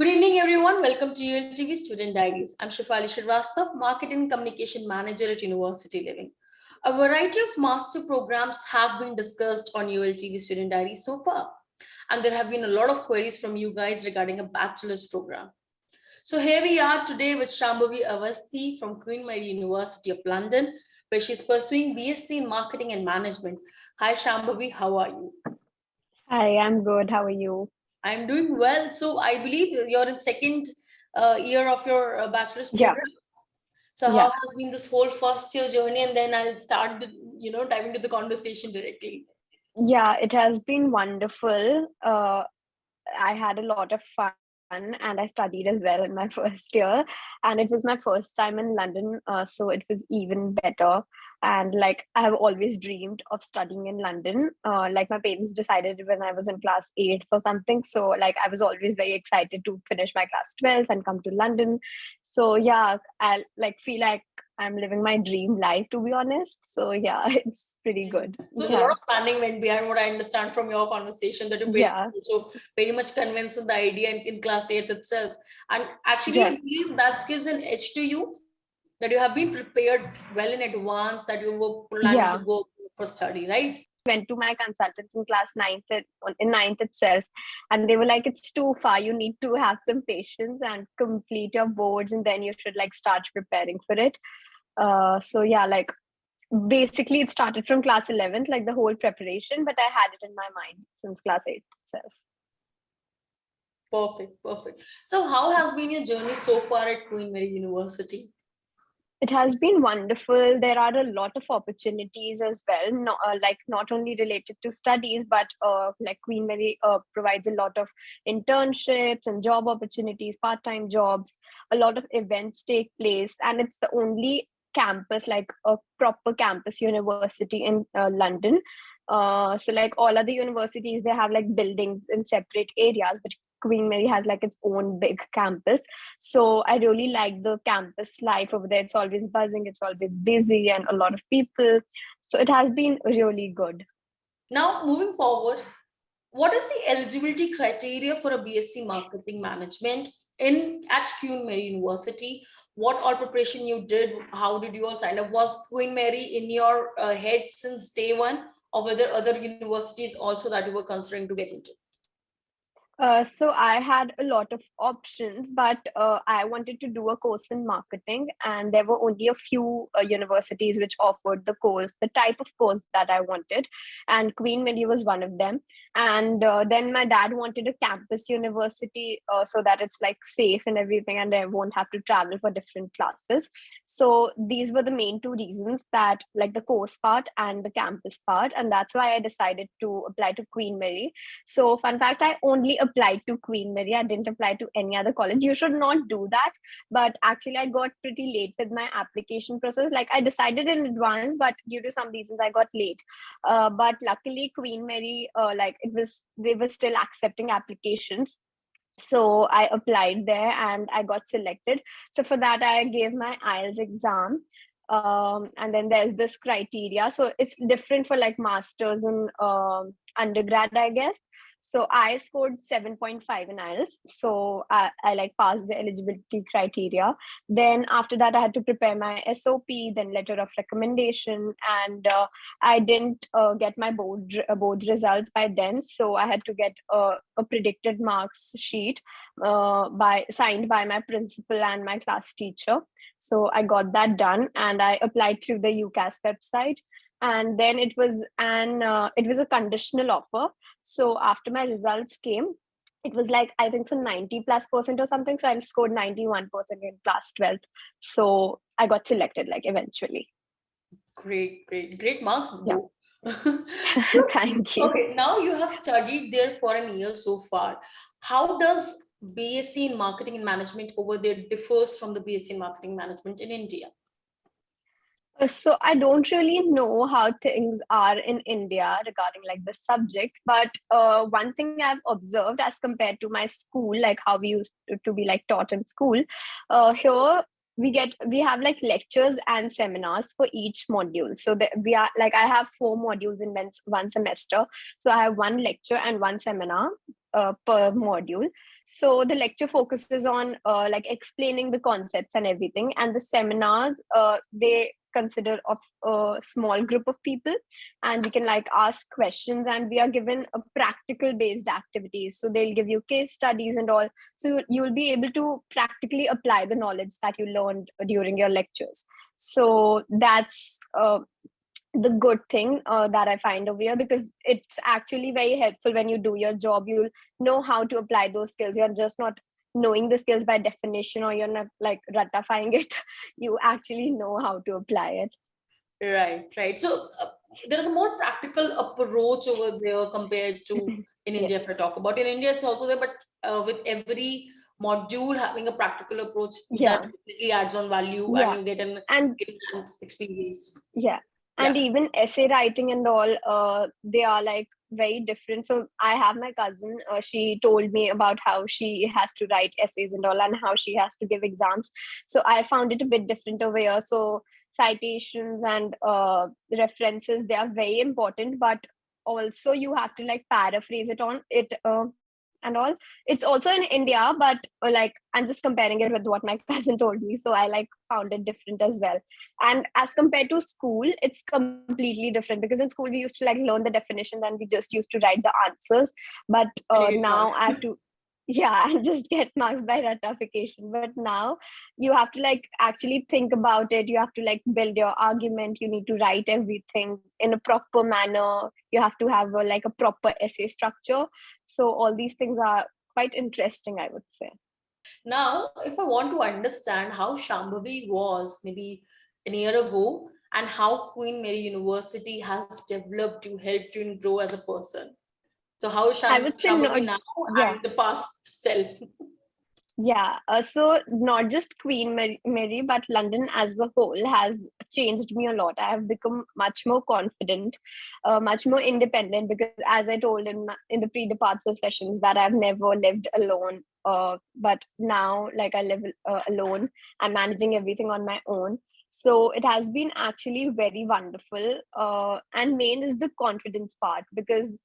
Good evening, everyone. Welcome to ULTV Student Diaries. I'm Shambhavi, Marketing and Communication Manager at University Living. A variety of master programs have been discussed on ULTV Student Diaries so far, and there have been a lot of queries from you guys regarding a bachelor's program. So here we are today with Shambhavi Awasthi from Queen Mary University of London, where she's pursuing B.Sc in Marketing and Management. Hi, Shambhavi, how are you? Hi, I'm good. How are you? I'm doing well. So I believe you're in second year of your bachelor's Yeah, program. So how has been this whole first year journey? And then I'll start, diving into the conversation directly. yeah, it has been wonderful. I had a lot of fun and I studied as well in my first year. And it was my first time in London, so it was even better. And like I have always dreamed of studying in London. Like my parents decided when I was in class 8th or something. So like I was always very excited to finish my class 12th and come to London. So yeah, I like feel like I'm living my dream life, to be honest. So yeah, it's pretty good. So a Yeah. lot of planning went behind what I understand from your conversation that you Yeah. also very much convinced of the idea in class 8th itself. And actually, I Yeah. believe that gives an edge to you that you have been prepared well in advance, that you were planning to Yeah. go for study, right? Went to my consultants in class in ninth itself, and they were like, it's too far, you need to have some patience and complete your boards, and then you should like start preparing for it. So yeah, like basically it started from class 11th, like the whole preparation, but I had it in my mind since class 8th itself. Perfect. So how has been your journey so far at Queen Mary University? It has been wonderful. There are a lot of opportunities as well, like not only related to studies, but like Queen Mary provides a lot of internships and job opportunities, part-time jobs. A lot of events take place, and it's the only campus, like a proper campus university in London. So like all other universities, they have like buildings in separate areas, but Queen Mary has like its own big campus. So I really like the campus life over there. It's always buzzing, it's always busy, and a lot of people. So it has been really good. Now, moving forward, what is the eligibility criteria for a B.Sc Marketing Management at Queen Mary University? What all preparation you did? How did you all sign up? Was Queen Mary in your head since day one, or were there other universities also that you were considering to get into? So I had a lot of options, but I wanted to do a course in marketing, and there were only a few universities which offered the type of course that I wanted, and Queen Mary was one of them. And then my dad wanted a campus university, so that it's like safe and everything, and I won't have to travel for different classes. So these were the main two reasons, that like the course part and the campus part, and that's why I decided to apply to Queen Mary. So, fun fact, I only applied to Queen Mary. I didn't apply to any other college. You should not do that. But actually, I got pretty late with my application process. Like, I decided in advance, but due to some reasons, I got late. But luckily, Queen Mary, they were still accepting applications. So I applied there and I got selected. So for that, I gave my IELTS exam. And then there's this criteria. So it's different for like masters and undergrad, I guess. So I scored 7.5 in IELTS. So I like passed the eligibility criteria. Then after that, I had to prepare my SOP, then letter of recommendation. And I didn't get my board's results by then. So I had to get a predicted marks sheet signed by my principal and my class teacher. So I got that done, and I applied through the UCAS website. And then it was a conditional offer. So after my results came, it was like, I think, some 90+% or something. So I scored 91% in class 12th. So I got selected, like, eventually. Great marks. Yeah. Thank you. Okay, now you have studied there for a year so far. How does B.Sc in Marketing and Management over there differs from the B.Sc in Marketing Management in India? So I don't really know how things are in India regarding like the subject, but one thing I've observed as compared to my school, like how we used to be like taught in school, here we have like lectures and seminars for each module. So we are like, I have 4 modules in one semester. So I have one lecture and one seminar. per module. So the lecture focuses on like explaining the concepts and everything, and the seminars they consider of a small group of people, and we can like ask questions, and we are given a practical based activities. So they'll give you case studies and all, so you'll be able to practically apply the knowledge that you learned during your lectures. So that's the good thing that I find over here, because it's actually very helpful when you do your job. You'll know how to apply those skills. You're just not knowing the skills by definition, or you're not like ratifying it. You actually know how to apply it. Right, right. So there's a more practical approach over there compared to in Yeah, India. If I talk about in India, it's also there, but with every module having a practical approach, that yeah, definitely adds on value, and yeah. you get an And enhanced experience. yeah, and Yeah. even essay writing and all, they are like very different. So I have my cousin, she told me about how she has to write essays and all, and how she has to give exams. So I found it a bit different over here. So citations and references, they are very important, but also you have to like paraphrase it on it, and all. It's also in India, but like I'm just comparing it with what my cousin told me, so I like found it different as well. And as compared to school, it's completely different, because in school we used to like learn the definitions and we just used to write the answers. But And you get now marks. I have to, yeah, and just get marks by ratification. But now you have to like actually think about it. You have to like build your argument. You need to write everything in a proper manner. You have to have a, like a proper essay structure. So all these things are quite interesting, I would say. Now, if I want to understand how Shambhavi was maybe a year ago, and how Queen Mary University has developed to help you grow as a person. So how is I would say not, Shambhavi now yeah. and the past self? Yeah, so not just Queen Mary, but London as a whole has changed me a lot. I have become much more confident, much more independent, because as I told in the pre-departure sessions, that I've never lived alone. But now, like I live alone, I'm managing everything on my own. So it has been actually very wonderful. And main is the confidence part, because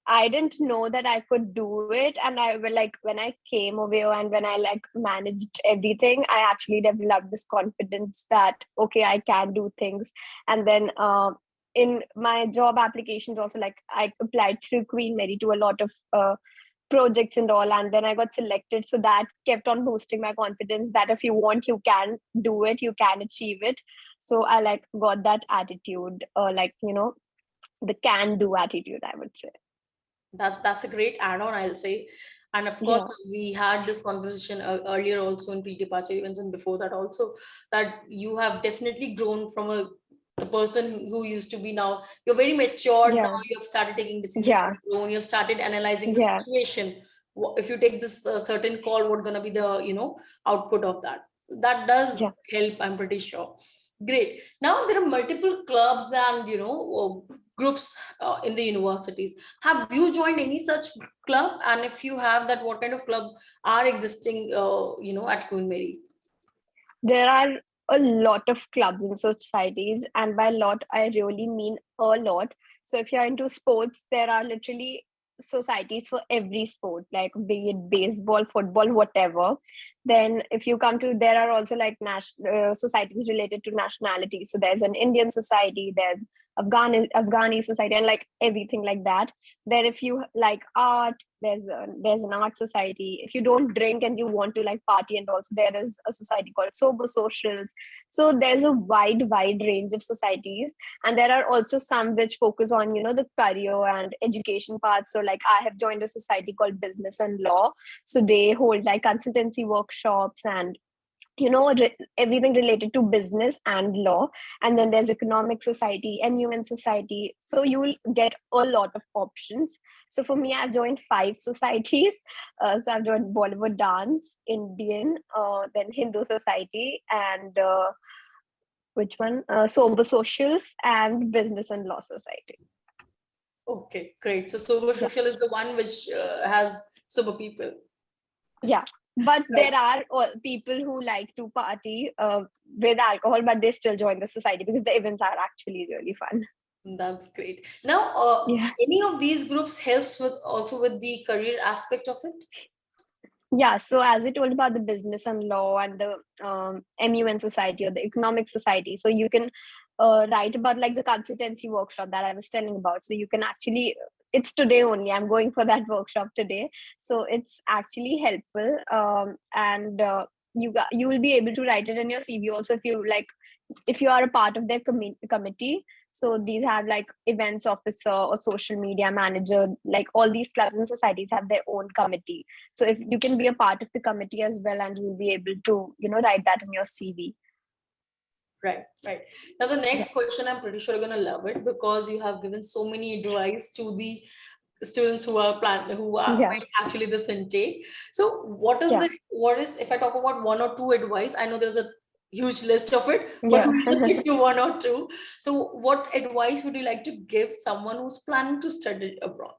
I didn't know that I could do it. And I will like when I came over here and when I like managed everything, I actually developed this confidence that okay, I can do things. And then in my job applications also, like I applied through Queen Mary to a lot of projects and all, and then I got selected. So that kept on boosting my confidence that if you want, you can do it, you can achieve it. So I like got that attitude, like the can do attitude, I would say. That's a great add-on, I'll say. And of course, Yeah. we had this conversation earlier also in pre-departure events, and before that also, that you have definitely grown from the person who used to be. Now you're very matured. Now Yeah. you have started taking decisions Yeah. on your own. You've started analyzing the Yeah. situation. If you take this certain call, what's gonna be the output of that? That does Yeah. help, I'm pretty sure. Great. Now there are multiple clubs and groups in the universities. Have you joined any such club? And if you have, that what kind of club are existing, at Queen Mary? There are a lot of clubs in societies, and by lot, I really mean a lot. So if you're into sports, there are literally societies for every sport, like be it baseball, football, whatever. Then if you come to, there are also like societies related to nationality. So there's an Indian society, there's Afghani society, and like everything like that. Then if you like art, there's an art society. If you don't drink and you want to like party, and also there is a society called sober socials. So there's a wide range of societies, and there are also some which focus on the career and education part. So like I have joined a society called business and law. So they hold like consultancy workshops and everything related to business and law. And then there's economic society, MUN society, so you'll get a lot of options. So for me, I've joined 5 societies. So I've joined Bollywood dance, Indian, then Hindu society, and which one, sober socials, and business and law society. Okay, great. So sober Yeah. social is the one which has sober people. Yeah, but Right. there are people who like to party with alcohol, but they still join the society because the events are actually really fun. That's great. Now, Yeah. any of these groups helps with also with the career aspect of it? Yeah, so as I told about the business and law and the MUN society or the economic society, so you can write about like the consultancy workshop that I was telling about. So you can actually, it's today only. I'm going for that workshop today, so it's actually helpful. And you will be able to write it in your CV also if you are a part of their committee. So these have like events officer or social media manager, like all these clubs and societies have their own committee. So if you can be a part of the committee as well, and you'll be able to write that in your CV. Right, right. Now the Yeah. next question, I'm pretty sure you're gonna love it because you have given so many advice to the students who are who are Yeah. actually this intake. So Yeah. what is, if I talk about one or two advice, I know there's a huge list of it, but Yeah. we'll just stick to one or two. So what advice would you like to give someone who's planning to study abroad?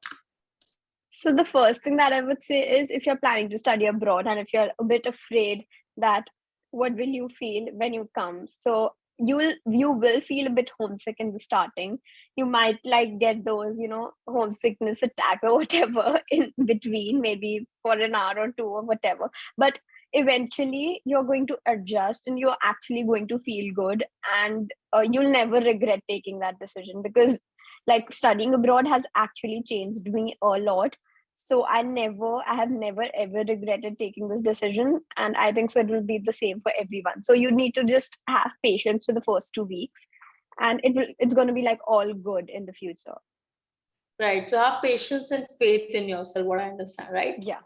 So the first thing that I would say is, if you're planning to study abroad and if you're a bit afraid that what will you feel when you come, so you will feel a bit homesick in the starting. You might like get those homesickness attack or whatever in between, maybe for an hour or two or whatever. But eventually you're going to adjust and you're actually going to feel good, and you'll never regret taking that decision, because like studying abroad has actually changed me a lot. So I have never ever regretted taking this decision, and I think so it will be the same for everyone. So you need to just have patience for the first 2 weeks, and it's going to be like all good in the future. Right. So have patience and faith in yourself, what I understand, right? Yeah.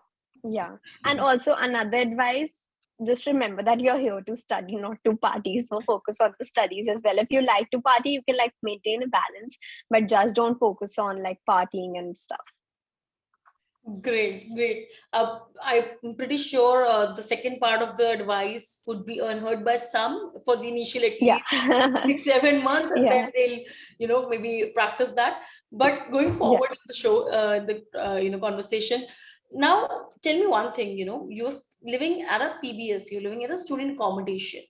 Yeah. And also another advice, just remember that you're here to study, not to party. So focus on the studies as well. If you like to party, you can like maintain a balance, but just don't focus on like partying and stuff. Great, great. I'm pretty sure the second part of the advice would be unheard by some for the initial at Yeah. least 6 7 months, and then Yeah. they'll, maybe practice that. But going Yeah. forward with the show, the conversation. Now, tell me one thing. You're living at a PBS. You're living at a student accommodation.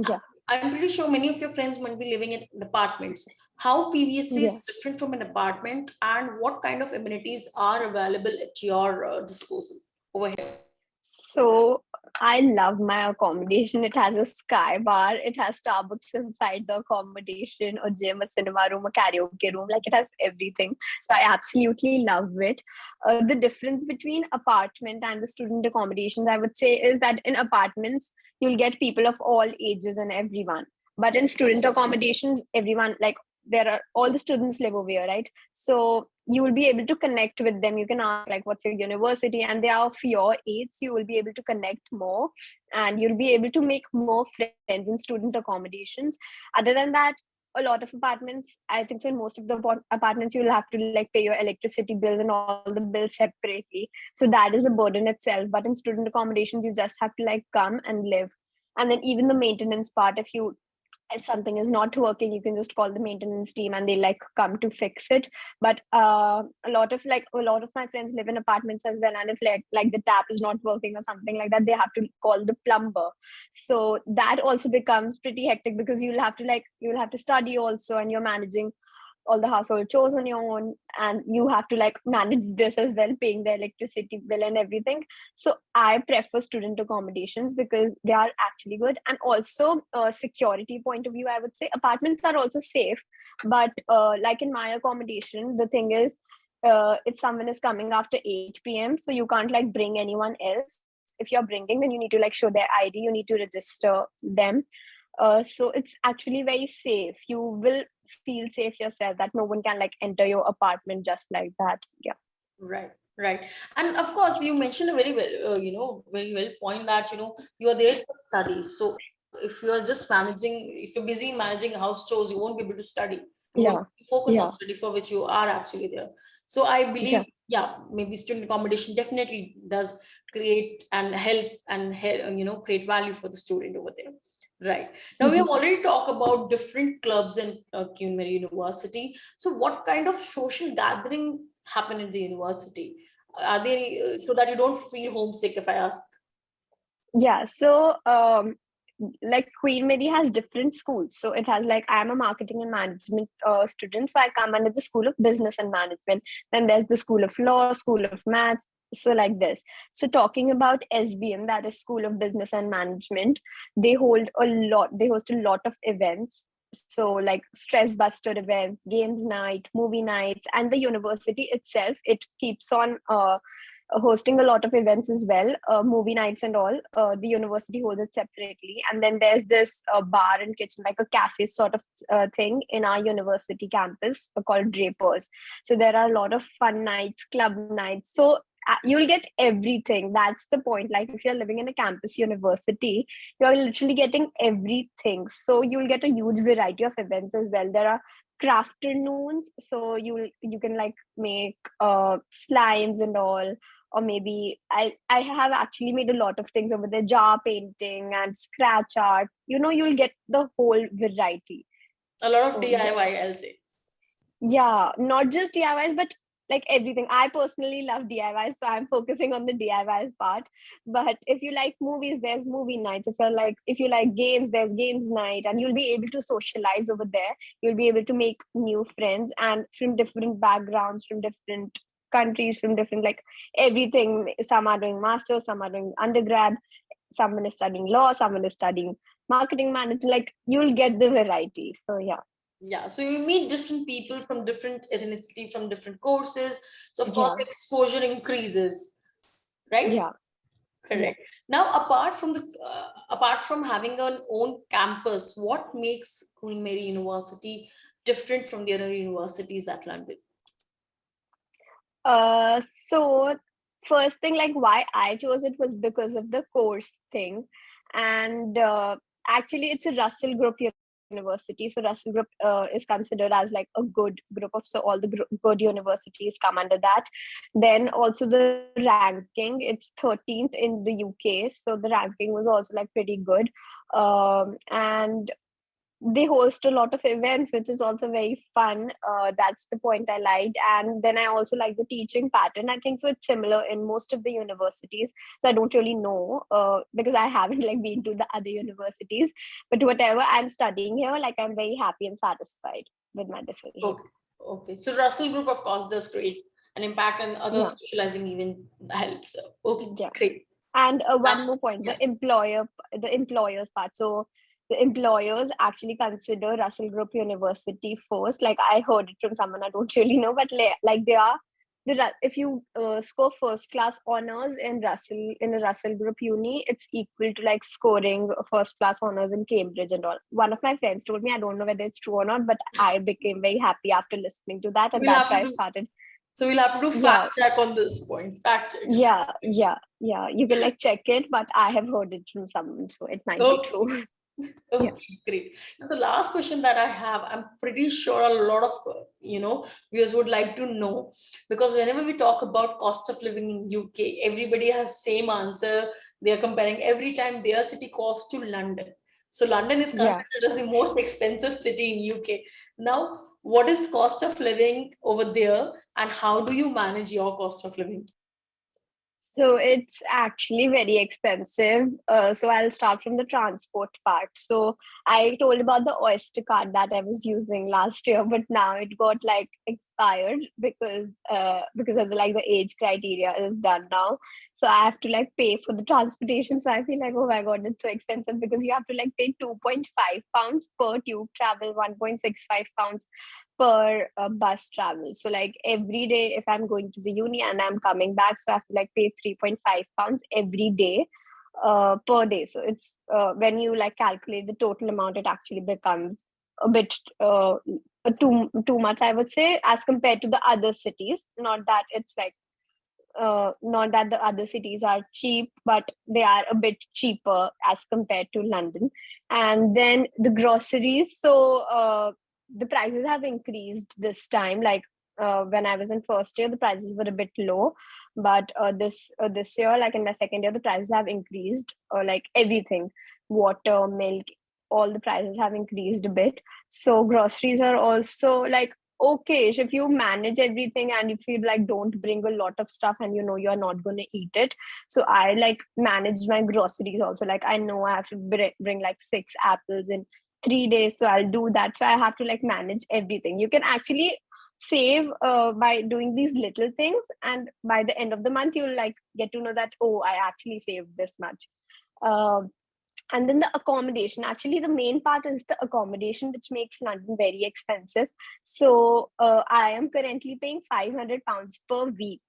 Yeah. I'm pretty sure many of your friends might be living in apartments. How PVSC Yeah. is different from an apartment, and what kind of amenities are available at your disposal over here? So I love my accommodation. It has a sky bar. It has Starbucks inside the accommodation, a gym, a cinema room, a karaoke room. Like it has everything. So I absolutely love it. The difference between apartment and the student accommodations, I would say, is that in apartments you'll get people of all ages and everyone. But in student accommodations, everyone, like, there are all the students live over here, right? So you will be able to connect with them. You can ask like, what's your university, and they are of your age, so you will be able to connect more, and you'll be able to make more friends in student accommodations. Other than that, a lot of apartments, I think so in most of the apartments, you'll have to like pay your electricity bills and all the bills separately. So that is a burden itself. But in student accommodations, you just have to like come and live. And then even the maintenance part, if something is not working, you can just call the maintenance team and they like come to fix it. But a lot of my friends live in apartments as well, and if like the tap is not working or something like that, they have to call the plumber. So that also becomes pretty hectic, because you'll have to study also, and you're managing all the household chores on your own, and you have to like manage this as well, paying the electricity bill and everything. So I prefer student accommodations because they are actually good. And also security point of view, I would say apartments are also safe. But like in my accommodation, the thing is, if someone is coming after 8 p.m, so you can't like bring anyone else. If you're bringing, then you need to like show their ID, you need to register them. So it's actually very safe. You will feel safe yourself, that no one can like enter your apartment just like that. Yeah. Right, right. And of course, you mentioned a very well, very well point that, you are there for studies. So if you are just managing, if you're busy managing house chores, you won't be able to study. You won't Yeah. focus on Yeah. study for which you are actually there. So I believe, Yeah. yeah, maybe student accommodation definitely does create and help, create value for the student over there. Right. Now we have Mhm. already talked about different clubs in Queen Mary University. So what kind of social gathering happen in the university? Are they so that you don't feel homesick, if I ask? Yeah. So like Queen Mary has different schools. So it has like, I'm a marketing and management student, so I come under the School of Business and Management. Then there's the School of Law, School of Maths. So like this. So talking about SBM, that is School of Business and Management, they host a lot of events. So like stress buster events, games night, movie nights, and the university itself, it keeps on hosting a lot of events as well, movie nights and all. The university holds it separately, and then there's this bar and kitchen, like a cafe sort of thing in our university campus called Drapers. So there are a lot of fun nights, club nights. So you'll get everything. That's the point. Like if you're living in a campus university, you're literally getting everything. So you'll get a huge variety of events as well. There are crafternoons, so you can like make slimes and all, or maybe I have actually made a lot of things over there, jar painting and scratch art. You'll get the whole variety. A lot of So DIY, I'll say. yeah, not just DIYs, but like everything. I personally love DIYs, so I'm focusing on the DIYs part. But if you like movies, there's movie nights. If you like games, there's games night, and you'll be able to socialize over there. You'll be able to make new friends, and from different backgrounds, from different countries, from different, like everything. Some are doing masters, some are doing undergrad, someone is studying law, someone is studying marketing management. Like you'll get the variety. So yeah. Yeah, so you meet different people from different ethnicity, from different courses. So of course, Yeah. exposure increases, right? Yeah. Yeah. Correct. Now, apart from having an own campus, what makes Queen Mary University different from the other universities at London? So first thing, like why I chose it was because of the course thing, and actually it's a Russell Group university. So Russell Group is considered as like a good group of, so all the good universities come under that. Then also the ranking, it's 13th in the UK, so the ranking was also like pretty good. And they host a lot of events, which is also very fun. That's the point I liked. And then I also like the teaching pattern. I think so it's similar in most of the universities. So I don't really know, because I haven't like been to the other universities. But whatever I'm studying here, like I'm very happy and satisfied with my decision. Okay. Okay. So Russell Group, of course, does create an impact, and other Yeah. specializing even helps. Okay, Yeah. great. And one That's, more point, yeah. the employers part. So the employers actually consider Russell Group University first. Like I heard it from someone, I don't really know, but like they are if you score first class honors in a Russell Group uni, it's equal to like scoring first class honors in Cambridge and all. One of my friends told me, I don't know whether it's true or not, but I became very happy after listening to that, So and we'll that's have why to I do. started. So we'll have to do fact Yeah. check on this point. Fact check. Yeah, you can like check it, but I have heard it from someone, so it might be Okay. true. Yeah. Okay, great. Now, the last question that I have, I'm pretty sure a lot of viewers would like to know, because whenever we talk about cost of living in UK, everybody has same answer. They are comparing every time their city cost to London. So London is Yeah. considered as the most expensive city in UK. Now, what is cost of living over there, and how do you manage your cost of living? So it's actually very expensive. So I'll start from the transport part. So I told about the Oyster card that I was using last year, but now it got like expired because of the, like the age criteria is done now. So I have to like pay for the transportation. So I feel like, oh my god, it's so expensive, because you have to like pay 2.5 pounds per tube travel, 1.65 pounds per bus travel. So like every day, if I'm going to the uni and I'm coming back, so I have to like pay 3.5 pounds every day per day. So it's when you like calculate the total amount, it actually becomes a bit too much, I would say, as compared to the other cities. Not that it's like not that the other cities are cheap, but they are a bit cheaper as compared to London. And then the groceries. So the prices have increased this time. Like when I was in first year, the prices were a bit low, but this year, like in my second year, the prices have increased. Like everything, water, milk, all the prices have increased a bit. So groceries are also like okay if you manage everything and if you like don't bring a lot of stuff and you know you're not going to eat it. So I like manage my groceries also. Like I know I have to bring like 6 apples in 3 days, so I'll do that. So I have to like manage everything. You can actually save by doing these little things, and by the end of the month you'll like get to know that, oh, I actually saved this much. uh, and then the accommodation, actually the main part is the accommodation, which makes London very expensive. So I am currently paying £500 per week.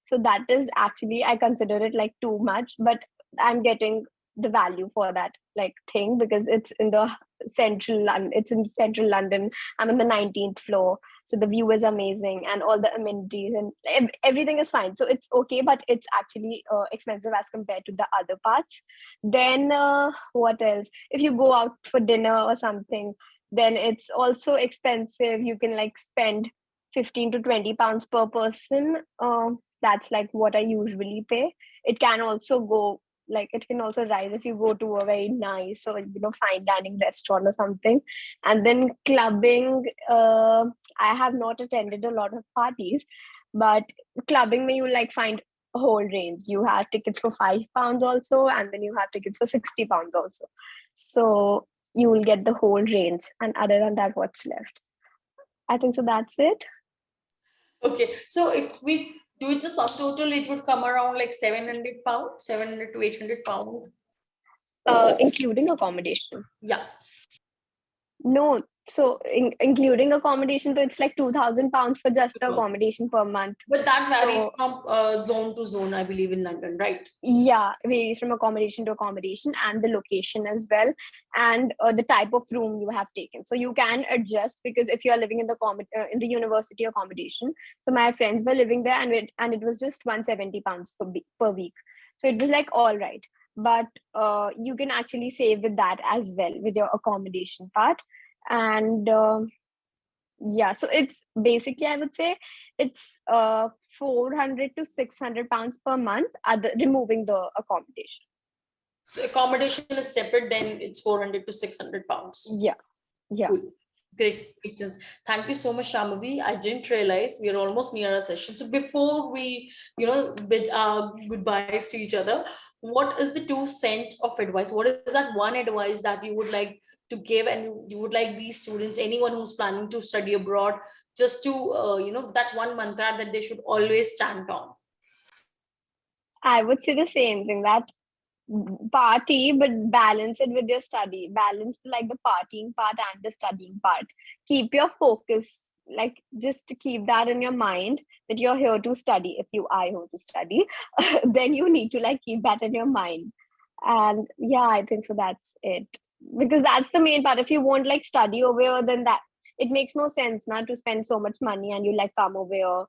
So that is actually, I consider it like too much, but I'm getting the value for that like thing, because it's in the central London. It's in central London. I'm on the 19th floor, so the view is amazing and all the amenities and everything is fine. So it's okay, but it's actually expensive as compared to the other parts. Then what else? If you go out for dinner or something, then it's also expensive. You can like spend 15 to 20 pounds per person. That's like what I usually pay. It can also go like, it can also rise if you go to a very nice or fine dining restaurant or something. And then clubbing, I have not attended a lot of parties, but clubbing may you like find a whole range. You have tickets for £5 also, and then you have tickets for £60 also. So you will get the whole range. And other than that, what's left? I think so. That's it. Okay, so if we do it the sum total, it would come around like £700, 700 to £800. Including accommodation. Yeah. No, so including accommodation, so it's like £2,000 for just the accommodation per month. But that varies So, from zone to zone, I believe, in London, right? yeah, varies from accommodation to accommodation, and the location as well, and the type of room you have taken. So you can adjust, because if you are living in the in the university accommodation, so my friends were living there, and it was just £170 per week. So it was like all right, but you can actually save with that as well with your accommodation part. And yeah, so it's basically, I would say it's 400 to £600 per month, removing the accommodation. So accommodation is separate, then it's 400 to £600. Yeah. Cool. Great, makes sense. Thank you so much, Shambhavi. I didn't realize we are almost near our session. So before we, bid our goodbyes to each other, what is the 2 cents of advice? What is that one advice that you would like to give, and you would like these students, anyone who's planning to study abroad, just to, that one mantra that they should always chant on? I would say the same thing, that party, but balance it with your study. Balance like the partying part and the studying part. Keep your focus, like just to keep that in your mind, that you're here to study. If you are here to study, then you need to like keep that in your mind. And yeah, I think so. That's it, because that's the main part. If you won't like study over here, then that it makes no sense now to spend so much money and you like come over here.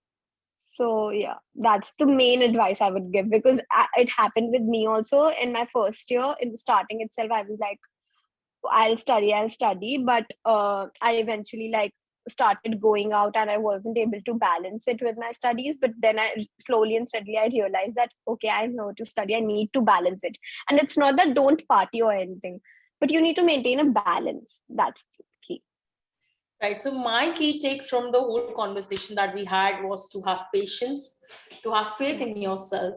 So yeah, that's the main advice I would give, because it happened with me also in my first year. In the starting itself, I was like, I'll study, but I eventually like started going out and I wasn't able to balance it with my studies. But then I slowly and steadily I realized that okay, I'm here to study. I need to balance it, and it's not that don't party or anything, but you need to maintain a balance. That's the key. Right. So my key take from the whole conversation that we had was to have patience, to have faith in yourself,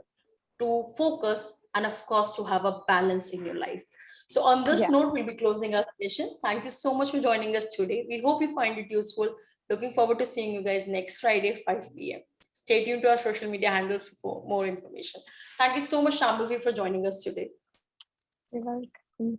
to focus, and of course, to have a balance in your life. So on this Yeah. note, we'll be closing our session. Thank you so much for joining us today. We hope you find it useful. Looking forward to seeing you guys next Friday, 5 p.m. Stay tuned to our social media handles for more information. Thank you so much, Shambhavi, for joining us today. You're welcome.